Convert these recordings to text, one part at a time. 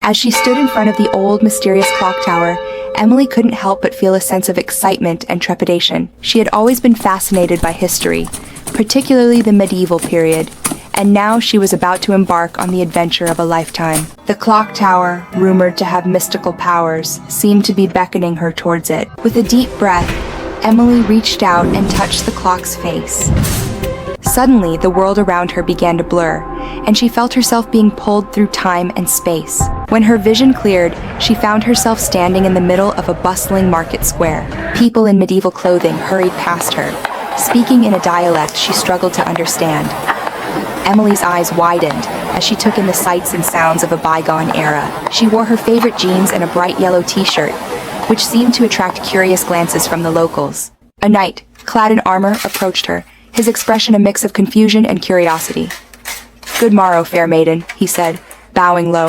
As she stood in front of the old, mysterious clock tower, Emily couldn't help but feel a sense of excitement and trepidation. She had always been fascinated by history, particularly the medieval period, and now she was about to embark on the adventure of a lifetime. The clock tower, rumored to have mystical powers, seemed to be beckoning her towards it. With a deep breath, Emily reached out and touched the clock's face. Suddenly, the world around her began to blur, and she felt herself being pulled through time and space. When her vision cleared, she found herself standing in the middle of a bustling market square. People in medieval clothing hurried past her, speaking in a dialect she struggled to understand. Emily's eyes widened as she took in the sights and sounds of a bygone era. She wore her favorite jeans and a bright yellow t-shirt, which seemed to attract curious glances from the locals. A knight, clad in armor, approached her, his expression a mix of confusion and curiosity. "Good morrow, fair maiden," he said, bowing low.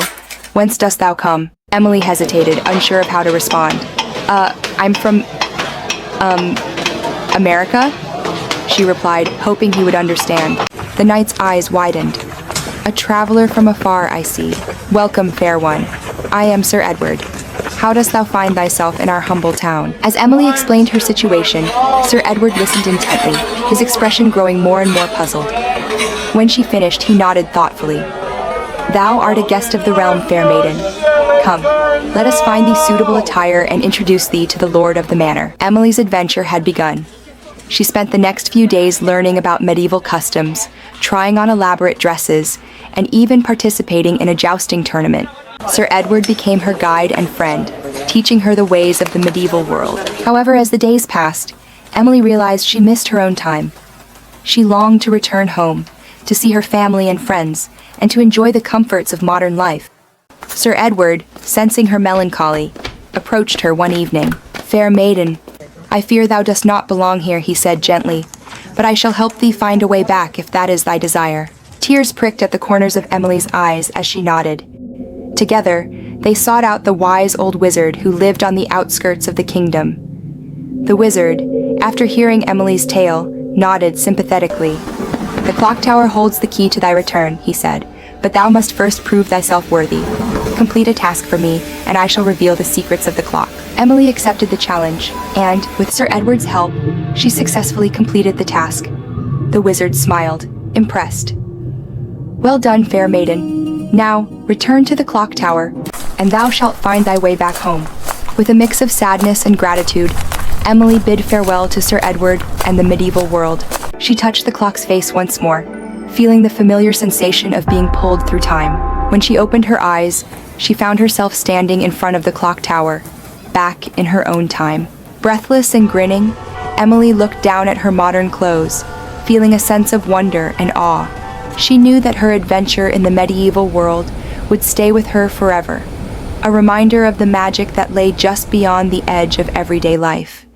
"Whence dost thou come?" Emily hesitated, unsure of how to respond. I'm from, America?" she replied, hoping he would understand. The knight's eyes widened. "A traveler from afar, I see. Welcome, fair one. I am Sir Edward. How dost thou find thyself in our humble town?" As Emily explained her situation, Sir Edward listened intently, his expression growing more and more puzzled. When she finished, he nodded thoughtfully. "Thou art a guest of the realm, fair maiden. Come, let us find thee suitable attire and introduce thee to the lord of the manor." Emily's adventure had begun. She spent the next few days learning about medieval customs, trying on elaborate dresses, and even participating in a jousting tournament. Sir Edward became her guide and friend, teaching her the ways of the medieval world. However, as the days passed, Emily realized she missed her own time. She longed to return home, to see her family and friends, and to enjoy the comforts of modern life. Sir Edward, sensing her melancholy, approached her one evening. "Fair maiden, I fear thou dost not belong here," he said gently, "but I shall help thee find a way back if that is thy desire." Tears pricked at the corners of Emily's eyes as she nodded. Together, they sought out the wise old wizard who lived on the outskirts of the kingdom. The wizard, after hearing Emily's tale, nodded sympathetically. "The clock tower holds the key to thy return," he said, "but thou must first prove thyself worthy. Complete a task for me, and I shall reveal the secrets of the clock." Emily accepted the challenge, and, with Sir Edward's help, she successfully completed the task. The wizard smiled, impressed. "Well done, fair maiden. Now, return to the clock tower, and thou shalt find thy way back home." With a mix of sadness and gratitude, Emily bid farewell to Sir Edward and the medieval world. She touched the clock's face once more, feeling the familiar sensation of being pulled through time. When she opened her eyes, she found herself standing in front of the clock tower, back in her own time. Breathless and grinning, Emily looked down at her modern clothes, feeling a sense of wonder and awe. She knew that her adventure in the medieval world would stay with her forever, a reminder of the magic that lay just beyond the edge of everyday life.